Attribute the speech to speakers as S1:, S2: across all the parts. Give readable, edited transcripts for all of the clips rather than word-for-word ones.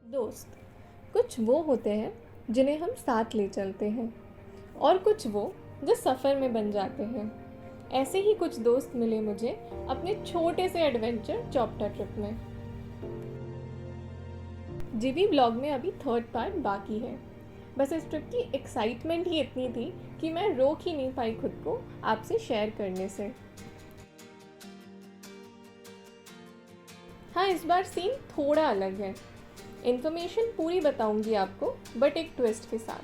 S1: दोस्त कुछ वो होते हैं जिन्हें हम साथ ले चलते हैं और कुछ वो जो सफ़र में बन जाते हैं। ऐसे ही कुछ दोस्त मिले मुझे अपने छोटे से एडवेंचर चोपटा ट्रिप में। जीवी ब्लॉग में अभी थर्ड पार्ट बाकी है। बस इस ट्रिप की एक्साइटमेंट ही इतनी थी कि मैं रोक ही नहीं पाई खुद को आपसे शेयर करने से। हाँ, इस बार सीन थोड़ा अलग है। इन्फॉर्मेशन पूरी बताऊंगी आपको, बट एक ट्विस्ट के साथ।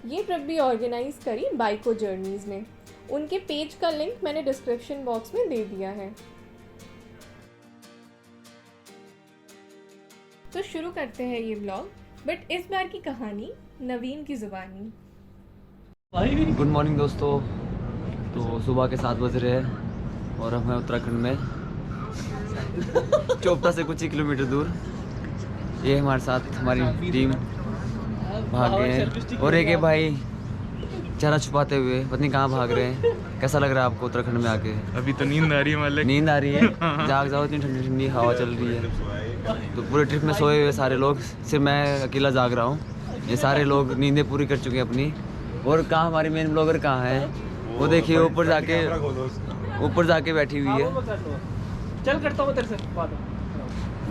S1: ये ट्रिप भी ऑर्गेनाइज करी बाइको जर्नीज़ ने। उनके पेज का लिंक मैंने डिस्क्रिप्शन बॉक्स में दे दिया है। तो शुरू करते हैं ये ब्लॉग, बट इस बार की कहानी नवीन की ज़ुबानी।
S2: गुड मॉर्निंग दोस्तों। तो सुबह के 7 बज रहे हैं और हम हैं उत्तराखंड में चोपटा से कुछ ही किलोमीटर दूर। ये हमारे साथ हमारी टीम भाग गए हैं और एक भाई चेहरा छुपाते हुए पता नहीं कहाँ भाग रहे हैं। कैसा लग रहा है आपको उत्तराखंड में आके?
S3: अभी तो नींद आ रही है मालिक।
S2: नींद आ रही है? जाग जाओ, इतनी ठंडी ठंडी हवा चल रही है। तो पूरे ट्रिप में सोए हुए सारे लोग, सिर्फ मैं अकेला जाग रहा हूँ। ये सारे लोग नींदें पूरी कर चुके हैं अपनी। और कहाँ हमारी मेन ब्लॉगर कहाँ है? वो देखिए ऊपर जाके बैठी हुई है।
S4: चल करता हूँ तेरे से बात।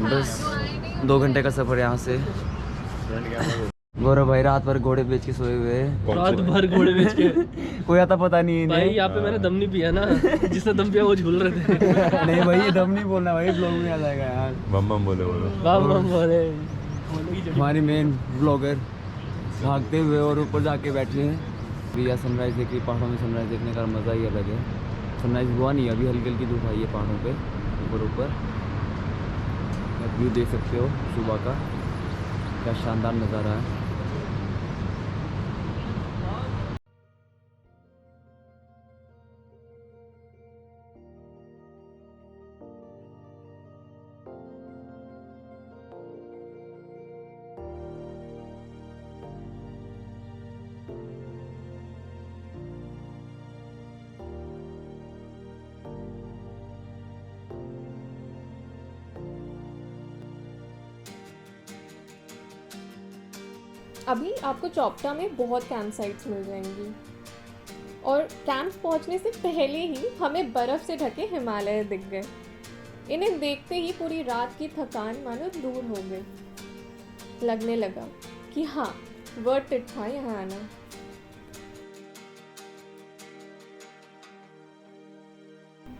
S2: बस 2 घंटे का सफर यहाँ से। गौरव भाई रात भर घोड़े बेच के सोए हुए हैं।
S4: रात भर घोड़े बेच के
S2: कोई आता पता नहीं
S4: भाई, यहाँ पे मैंने दम नहीं पिया ना। जिसने दम पिया वो झूल रहे थे।
S2: नहीं भाई, ये दम नहीं बोलना भाई, ब्लॉग में आ जाएगा यार।
S3: बम बम बोले
S4: बम बम बोले।
S2: हमारी मेन ब्लॉगर भागते हुए और ऊपर जाके बैठे हैं। अभी यार सनराइज देख रही, पहाड़ों में सनराइज देखने का मज़ा ही अलग है। सनराइज हुआ नहीं, अभी हल्की हल्की धूप आई है पहाड़ों पे ऊपर। आप व्यू देख सकते हो सुबह का, क्या शानदार नज़ारा है।
S1: अभी आपको चोपटा में बहुत कैंप साइट्स मिल जाएंगी और कैंप पहुंचने से पहले ही हमें बर्फ़ से ढके हिमालय दिख गए। इन्हें देखते ही पूरी रात की थकान मानो दूर हो गई। लगने लगा कि हाँ, वर्थ इट था यहाँ आना।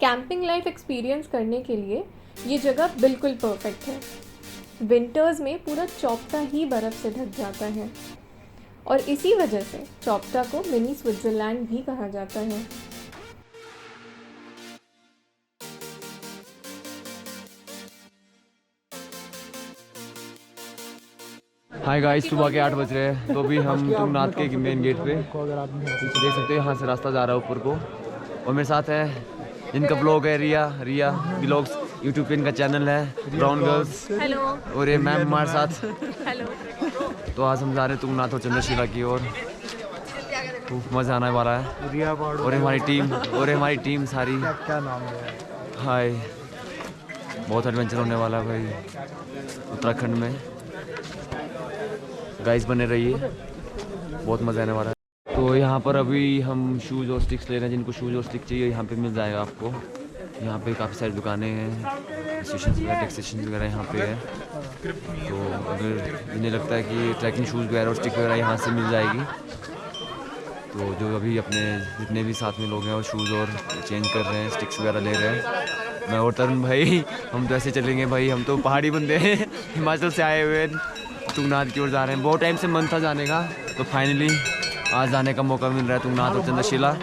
S1: कैंपिंग लाइफ एक्सपीरियंस करने के लिए ये जगह बिल्कुल परफेक्ट है। विंटर्स में पूरा चोपटा ही बर्फ़ से ढक जाता है और इसी वजह से चोपटा को मिनी स्विट्ज़रलैंड भी कहा जाता है।
S2: हाय गाइस, सुबह के 8 बज रहे हैं। तो अभी हम तुंगनाथ के मेन गेट पे देख सकते हो, यहाँ से रास्ता जा रहा है ऊपर को। और मेरे साथ है, इनका ब्लॉग है रिया ब्लॉग्स, यूट्यूब पे इनका चैनल है ब्राउन गर्ल्स।
S1: हेलो।
S2: और ये मैम हमारे साथ।
S1: हेलो।
S2: तो आज हम जा रहे हैं तुंगनाथ और चंद्रशिला की ओर। खूब मज़ा आने वाला है। और हमारी टीम सारी। क्या नाम है? हाय, बहुत एडवेंचर होने वाला है भाई उत्तराखंड में। गाइस बने रहिए, बहुत मज़ा आने वाला है। तो यहाँ पर अभी हम शूज़ और स्टिक्स ले रहे हैं। जिनको शूज़ और स्टिक चाहिए यहाँ पे मिल जाएगा आपको। यहाँ पे काफ़ी सारी दुकानें हैं, स्टेशन वगैरह, टेक्सटेशन वगैरह यहाँ पे है। तो अगर इन्हें लगता है कि ट्रैकिंग शूज़ वगैरह और स्टिक वगैरह यहाँ से मिल जाएगी, तो जो अभी अपने जितने भी साथ में लोग हैं वो शूज़ और चेंज कर रहे हैं, स्टिक्स वगैरह ले रहे हैं। मैं और तरुण भाई, हम तो ऐसे चलेंगे भाई, हम तो पहाड़ी बंदे हैं, हिमाचल से आए हुए तुंगनाथ की ओर जा रहे हैं। बहुत टाइम से मन था जाने का, तो फाइनली आज जाने का मौका मिल रहा है तुंगनाथ और चंद्रशिला।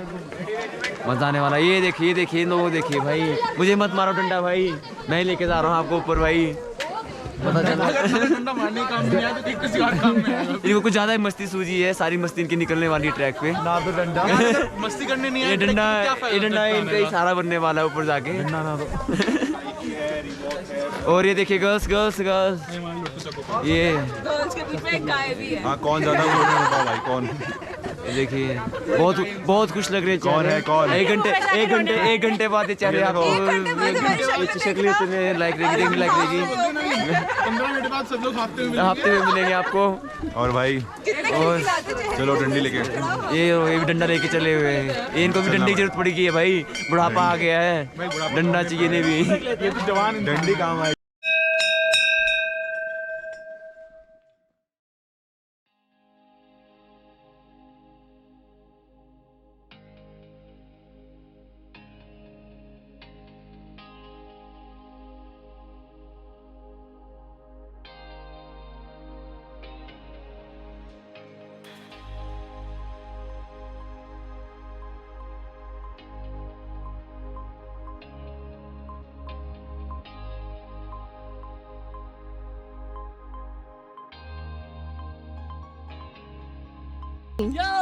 S2: मजा आने वाला। ये देखिए लोग, देखिए भाई, मुझे मत मारो डंडा भाई, मैं ही लेके जा रहा हूँ आपको ऊपर भाई। पता चला डंडा मारने का काम नहीं है तो किसी और काम में है। इनको कुछ ज़्यादा ही मस्ती सूझी है, सारी मस्ती इनकी निकलने वाली है ट्रैक पे। ना तो डंडा
S3: मस्ती करने नहीं है।
S2: ये डंडा इनका ही सारा बनने वाला है ऊपर जाके। और ये देखिए गर्ल्स, ये
S5: गर्ल्स के बीच में एक गाय भी है।
S3: हाँ, कौन ज़्यादा बोल रहा है भाई? कौन?
S2: देखिए बहुत खुश लग रहे हैं।
S3: कौन है कौन?
S2: एक घंटे बाद ये चेहरे आपको शक्ल लाइक रहेगी,
S3: 15 मिनट बाद सब लोग हफ्ते में
S2: हफ्ते में मिलेंगे आपको।
S3: और भाई
S2: और
S3: चलो डंडी लेके।
S2: ये भी डंडा लेके चले हुए हैं। इनको भी डंडी की जरूरत पड़ी है भाई, बुढ़ापा आ गया है, डंडा चाहिए इन्हें भी।
S3: ये तो जवान डंडी काम आई।
S4: Yo!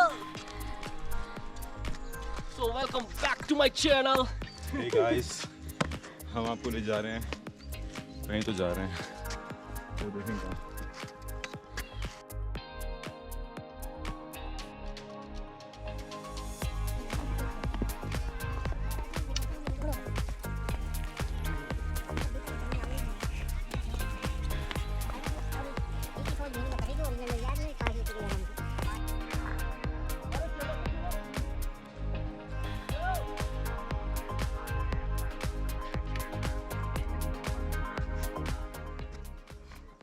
S4: So welcome back to my channel.
S3: Hey guys, हम आपको ले जा रहे हैं, कहीं तो जा रहे हैं, वो देखें कहाँ।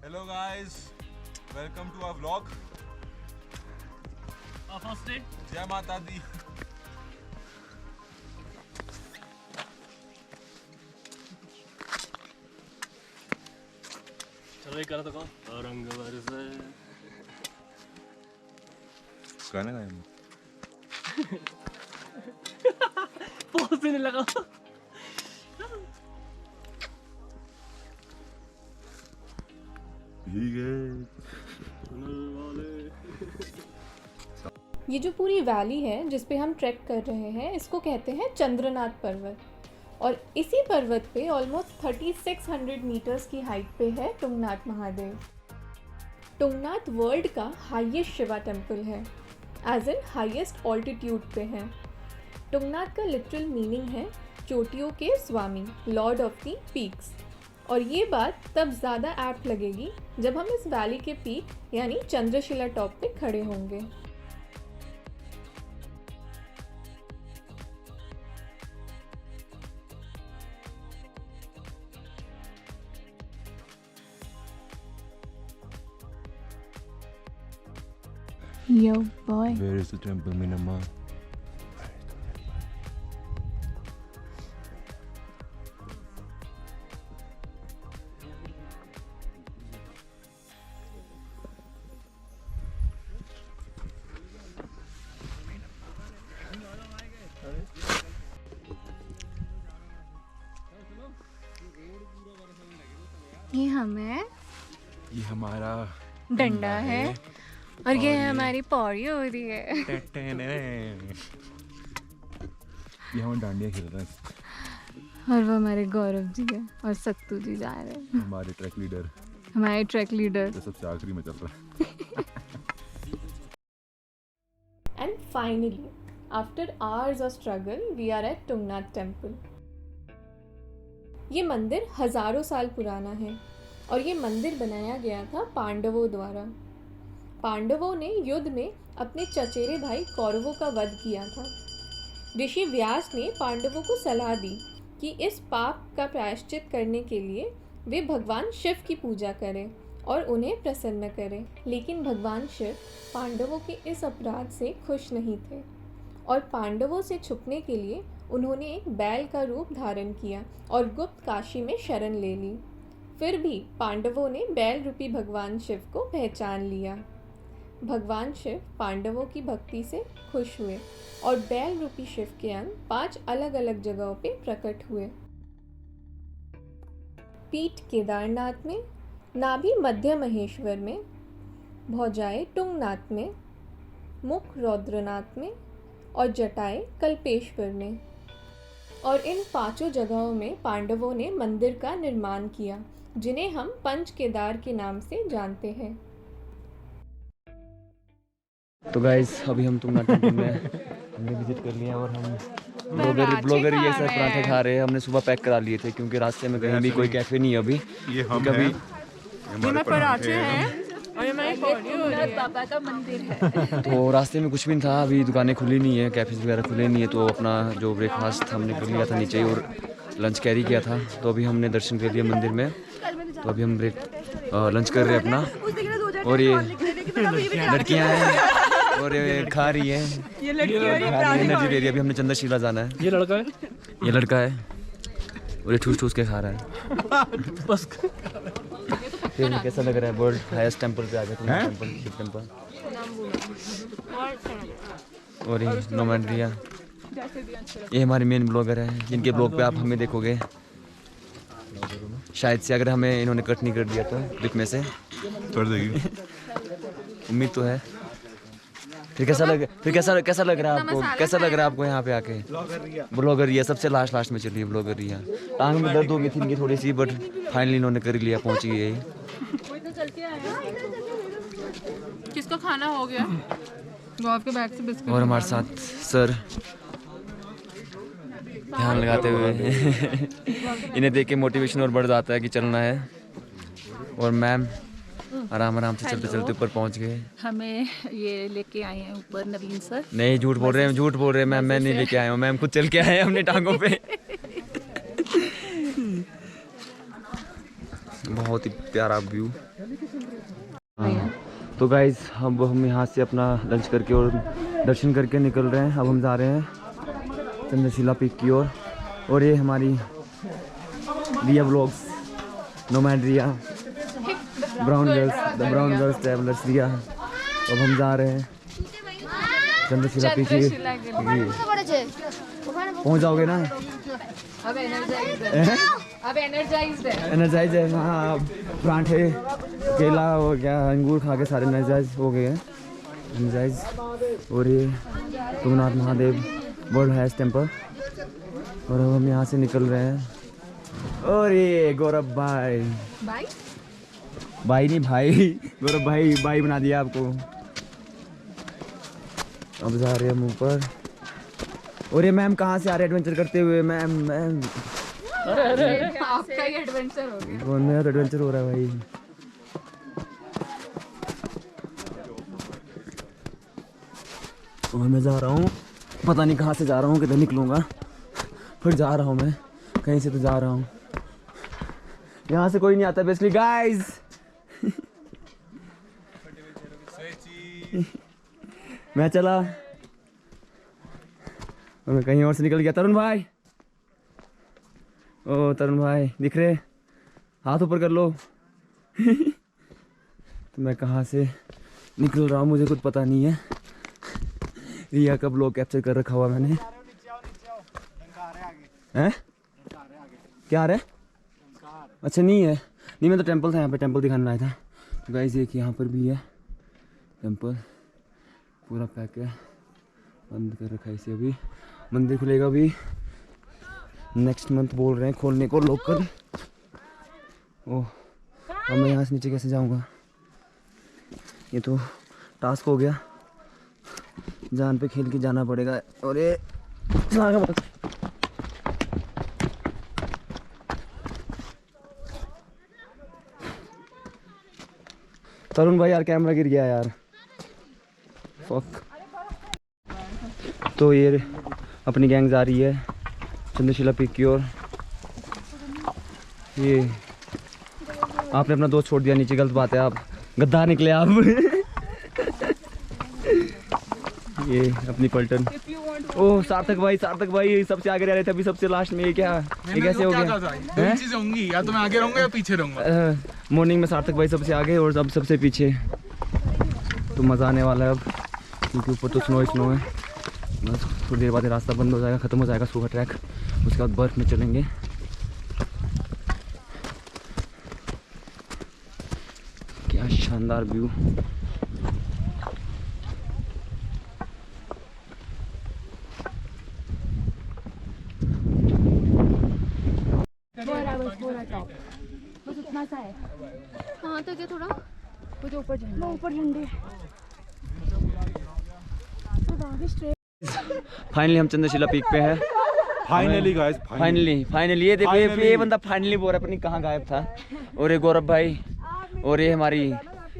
S3: Hello guys, welcome to our vlog.
S4: Our first day.
S3: जय माता दी।
S4: चलो ये करो तो कौन? रंग बरसे।
S3: गाना गाएं।
S4: बहुत देने लगा।
S1: ये जो पूरी वैली है जिस पे हम ट्रैक कर रहे हैं, इसको कहते हैं चंद्रनाथ पर्वत। और इसी पर्वत पे ऑलमोस्ट 3600 मीटर्स की हाइट पे है तुंगनाथ महादेव। तुंगनाथ वर्ल्ड का हाईएस्ट शिवा टेम्पल है, एज इन हाईएस्ट ऑल्टीट्यूड पे है। तुंगनाथ का लिटरल मीनिंग है चोटियों के स्वामी, लॉर्ड ऑफ दी पीक्स। और ये बात तब ज़्यादा ऐप्ट लगेगी जब हम इस वैली के पीक यानी चंद्रशिला टॉप पे खड़े होंगे। Yo boy.
S3: Where is the temple, Minamma?
S1: ये हमें
S3: ये हमारा
S1: डंडा है और ये हमारी पौड़ी हो रही है।
S3: ये हम डांडिया खेल रहे हैं
S1: और वो हमारे गौरव जी है और सत्तू जी जा रहे हैं,
S3: हमारे ट्रैक लीडर,
S1: हमारे ट्रैक लीडर।
S3: जो सबसे आखिरी में चल रहा है।
S1: And finally after hours of struggle we are at Tungnath temple. ये मंदिर हजारों साल पुराना है और ये मंदिर बनाया गया था पांडवों द्वारा। पांडवों ने युद्ध में अपने चचेरे भाई कौरवों का वध किया था। ऋषि व्यास ने पांडवों को सलाह दी कि इस पाप का प्रायश्चित करने के लिए वे भगवान शिव की पूजा करें और उन्हें प्रसन्न करें। लेकिन भगवान शिव पांडवों के इस अपराध से खुश नहीं थे और पांडवों से छुपने के लिए उन्होंने एक बैल का रूप धारण किया और गुप्त काशी में शरण ले ली। फिर भी पांडवों ने बैल रूपी भगवान शिव को पहचान लिया। भगवान शिव पांडवों की भक्ति से खुश हुए और बैल रूपी शिव के अंग 5 अलग अलग जगहों पे प्रकट हुए। पीठ केदारनाथ में, नाभि मध्य महेश्वर में, भौजाएं तुंगनाथ में, मुख रौद्रनाथ में और जटाएं कल्पेश्वर में। और इन 5 जगहों में पांडवों ने मंदिर का निर्माण किया, जिन्हें हम पंच केदार के नाम से जानते हैं।
S2: तो गाइस अभी हम तुंगनाथ टेम्पल में हमने विजिट कर लिया और हम ब्लॉगर ये सब पराठे खा रहे हैं। हमने सुबह पैक करा लिए थे क्योंकि रास्ते में कहीं भी कोई कैफे नहीं है अभी।
S3: ये हम
S2: कभी
S3: हैं हमारे पराठे हैं।
S5: और ये मैं बाबा का मंदिर है।
S2: तो रास्ते में कुछ भी नहीं था, अभी दुकानें खुली नहीं है, कैफेज वगैरह खुले नहीं है, तो अपना जो ब्रेकफास्ट था हमने कर लिया था नीचे ही और लंच कैरी किया था। तो अभी हमने दर्शन कर लिया मंदिर में, तो अभी हम लंच कर रहे हैं अपना। और ये लड़कियां हैं और ये खा रही है,
S5: ये लड़कियां
S2: एनर्जी दे रही है। अभी हमने चंद्रशिला जाना है।
S4: ये लड़का है,
S2: ये लड़का है और ये ठूस ठूस के खा रहा है
S4: बस।
S2: फिर कैसा लग रहा है? वर्ल्ड हाईएस्ट टेंपल पे आ गए तुम, टेंपल शिव टेंपल। और ये नोमैंड्रिया, ये हमारे मेन ब्लॉगर हैं जिनके ब्लॉग पे आप हमें देखोगे शायद से, अगर हमें इन्होंने कट नहीं कर दिया तो क्लिप में से
S3: कर देगी।
S2: उम्मीद तो है। फिर कैसा लग रहा है आपको? कैसा लग रहा है आपको यहाँ पे आके? ब्लॉगर रिया सबसे लास्ट में चली है ब्लॉगर रिया। टांग में दर्द हो गई थी इनकी थोड़ी सी, बट फाइनली इन्होंने कर लिया, पहुँच गई यही।
S5: किसका खाना हो गया? वो आपके बैग से बिस्किट।
S2: और हमारे साथ सर ध्यान लगाते हुए इन्हें देख के मोटिवेशन और बढ़ जाता है कि चलना है। और मैम आराम से चलते चलते ऊपर पहुंच गए।
S5: हमें ये लेके आए हैं ऊपर नवीन सर।
S2: नहीं, झूठ बोल रहे हैं मैम, मैं नहीं लेके आया हूँ, मैम खुद चल के आए हैं अपने टांगों पे। बहुत ही प्यारा व्यू। तो गाइज अब हम यहाँ से अपना लंच करके और दर्शन करके निकल रहे हैं। अब हम जा रहे हैं चंद्रशिला पीक की ओर। और ये हमारी रिया व्लॉग्स, नोमैड रिया, ब्राउन गर्ल्स ट्रैवलर्स रिया। अब हम जा रहे हैं चंद्रशिला पीक की। पहुँच जाओगे ना?
S5: अब एनर्जाइज्ड
S2: है। हाँ, पराठे, केला हो गया, अंगूर खा के सारे एनर्जाइज हो गए हैं, एनर्जाइज। और ये Tungnath Mahadev world highest temple. और अब हम यहाँ से निकल रहे हैं। और ये गौरव भाई नहीं भाई, गौरव भाई बना दिया आपको। अब जा रहे हैं हम ऊपर। और ये मैम कहाँ से आ रहे एडवेंचर करते हुए? मैम
S5: आपका ही एडवेंचर हो गया।
S2: मेरा एडवेंचर हो रहा है भाई। और मैं जा रहा हूँ, पता नहीं कहाँ से जा रहा हूँ, किधर निकलूँगा, फिर जा रहा हूँ मैं कहीं से तो जा रहा हूँ। यहाँ से कोई नहीं आता बेसिकली गाइस। मैं चला और मैं कहीं और से निकल गया। तरुण भाई, ओ तरुण भाई दिख रहे? हाथ ऊपर कर लो। तो मैं कहाँ से निकल रहा हूँ मुझे कुछ पता नहीं है। रिया का ब्लॉग कैप्चर कर रखा हुआ मैंने। हैं? क्या आ रहा है? अच्छा नहीं है, नहीं मैं तो टेंपल था, यहाँ पे टेंपल दिखाने आया था। तो गाइस एक यहाँ पर भी है टेंपल, पूरा पैक है, बंद कर रखा है इसे। अभी मंदिर खुलेगा अभी नेक्स्ट मंथ बोल रहे हैं खोलने को लोकल। ओह, अब मैं यहाँ से नीचे कैसे जाऊँगा? ये तो टास्क हो गया, जान पे खेल के जाना पड़ेगा। और ये तरुण भाई यार कैमरा गिर गया यार, फक। तो ये अपनी गैंग जा रही है चंद्रशिला पीक की ओर। ये आपने अपना दोस्त छोड़ दिया नीचे, गलत बात है, आप गद्दार निकले आप। ये अपनी पलटन। ओह सार्थक भाई सबसे आगे रह रहे थे, अभी सबसे लास्ट में। ये क्या, ये कैसे हो गया?
S6: दो चीजें होंगी, या तो मैं आगे रहूंगा या पीछे रहूंगा।
S2: मॉर्निंग में सार्थक भाई सबसे आगे और अब सबसे पीछे। तो मज़ा आने वाला है अब, क्योंकि ऊपर तो स्नो है। बस थोड़ी देर बाद रास्ता बंद हो जाएगा, ख़त्म हो जाएगा सुबह ट्रैक, उसके बाद बर्फ़ में चलेंगे। क्या शानदार व्यू।
S7: कहाँ तक है? थोड़ा वो जो ऊपर झंडे।
S2: फाइनली हम चंद्रशिला पीक पे है।
S3: फाइनली गाइस,
S2: फाइनली ये देखो, ये बंदा फाइनली बोल रहा है, अपनी कहाँ गायब था। और ये गौरव भाई और ये हमारी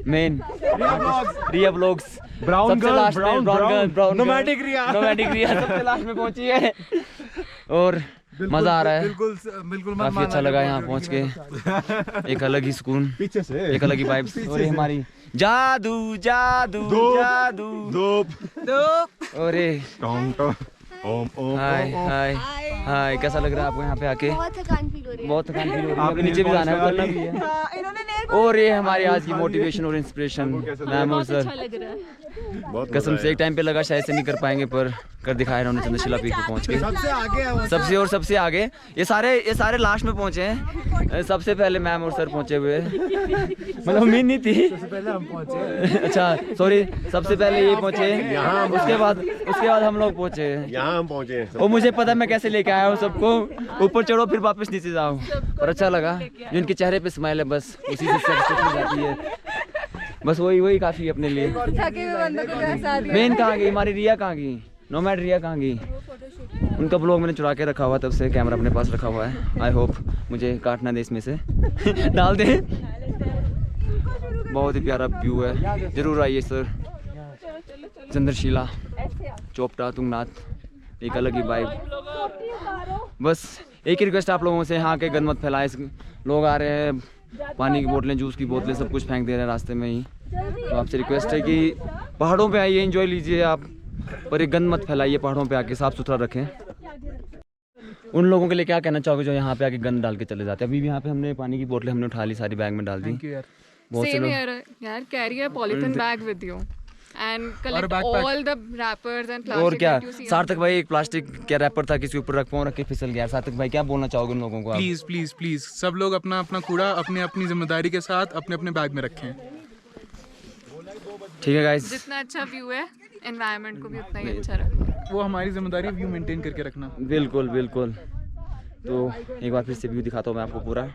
S2: main Riya blogs,
S3: Brown girl, brown
S2: nomadic Riya सबसे लास्ट में पहुंची है और मजा आ रहा है,
S3: बिल्कुल
S2: काफी अच्छा लगा यहाँ पहुंच के, एक अलग ही सुकून,
S3: पीछे से
S2: एक अलग ही वाइब्स। और ये हमारी जादू जादू जादू
S3: धूप
S2: और ये
S3: टोंग टोंग ओम ओम
S2: हाय हाय हाय, कैसा लग रहा है आपको यहाँ पे आके?
S7: बहुत थकान फील हो रही है।
S2: बहुत थकान फील हो रही है, अभी नीचे भी जाना है, उतरना भी है। और ये हमारी आज की मोटिवेशन और इंस्पिरेशन मैम और सर, कसम से एक टाइम पे लगा शायद से नहीं कर पाएंगे, पर कर दिखाया इन्होंने चंद्रशिला पीक पे पहुंच के। सबसे आगे ये सारे लास्ट में पहुंचे हैं, सबसे पहले मैम और सर पहुंचे हुए, मतलब उम्मीद नहीं थी, सबसे पहले हम पहुंचे। अच्छा सॉरी, सबसे पहले ये पहुंचे, उसके बाद हम लोग पहुंचे,
S8: यहाँ हम पहुँचे।
S2: और मुझे पता मैं कैसे लेके आया हूँ सबको, ऊपर चढ़ो फिर वापस नीचे जाओ, और अच्छा लगा जो इनके चेहरे पे स्माइल है, बस उसी से सेटिस्फैक्शन हो जाती है, बस वही काफी है अपने लिए। मेन कहाँ गई हमारी रिया, कहाँ गई नोमैड रिया, कहाँ गई? उनका ब्लॉग मैंने चुरा के रखा हुआ, तब से कैमरा अपने पास रखा हुआ है, आई होप मुझे काटना दे इसमें से डाल दे। बहुत ही प्यारा व्यू है, जरूर आइए सर, चंद्रशिला चोपटा तुंगनाथ, एक अलग ही वाइब। बस एक ही रिक्वेस्ट आप लोगों से, यहाँ के गंद मत फैलाएं, लोग आ रहे हैं पानी की बोतलें, जूस की बोतलें, सब कुछ फेंक दे रहे हैं रास्ते में ही, तो आपसे रिक्वेस्ट है कि पहाड़ों पे आइए, एंजॉय लीजिए आप, पर ये गंद मत फैलाइए, पहाड़ों पे आके साफ सुथरा रखें। उन लोगों के लिए क्या कहना चाहोगे जो यहाँ पे आके गंद डाल के चले जाते हैं? अभी भी यहाँ पे हमने पानी की बोतलें हमने उठा ली, सारी बैग में डाल दी। बहुत से
S5: Same
S2: लोग
S5: here, यार, carry a polythene bag with you and collect all the wrappers and plastic
S2: और क्या,
S5: that you see.
S2: सार्थक भाई एक प्लास्टिक क्या रैपर था, किसी ऊपर रख के फिसल गया। सार्थक भाई क्या बोलना चाहोगे उन लोगों को आप?
S6: प्लीज प्लीज प्लीज सब लोग अपना अपना कूड़ा अपनी अपनी जिम्मेदारी के साथ अपने अपने बैग में रखें।
S2: ठीक है गाइस,
S5: जितना अच्छा व्यू है, एनवायरनमेंट को भी उतना ही अच्छा रखो।
S6: वो हमारी जिम्मेदारी है व्यू मेंटेन करके रखना।
S2: बिल्कुल बिल्कुल। तो एक बार फिर से व्यू दिखाता हूँ मैं आपको पूरा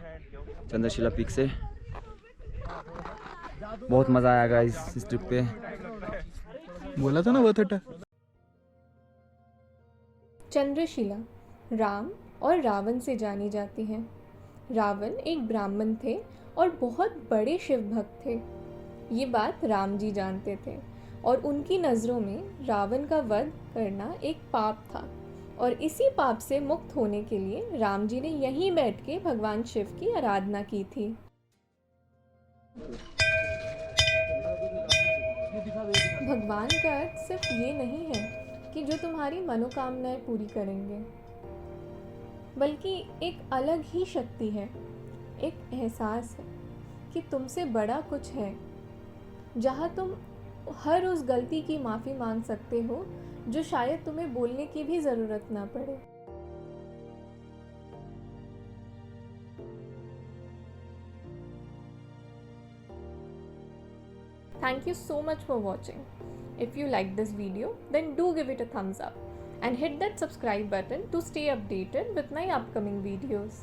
S2: चंद्रशिला पीक से। बहुत मज़ा आया गाइस इस ट्रिप पे,
S6: बोला था ना वर्थ इट है।
S1: चंद्रशिला राम और रावण से जानी जाती है। रावण एक ब्राह्मण थे और बहुत बड़े शिव भक्त थे। ये बात राम जी जानते थे और उनकी नज़रों में रावण का वध करना एक पाप था, और इसी पाप से मुक्त होने के लिए राम जी ने यहीं बैठ के भगवान शिव की आराधना की थी। भगवान का अर्थ सिर्फ ये नहीं है कि जो तुम्हारी मनोकामनाएं पूरी करेंगे, बल्कि एक अलग ही शक्ति है, एक एहसास है कि तुमसे बड़ा कुछ है, जहाँ तुम हर उस गलती की माफ़ी मांग सकते हो जो शायद तुम्हें बोलने की भी ज़रूरत ना पड़े। Thank you so much for watching. If you liked this video, then do give it a thumbs up and hit that subscribe button to stay updated with my upcoming videos.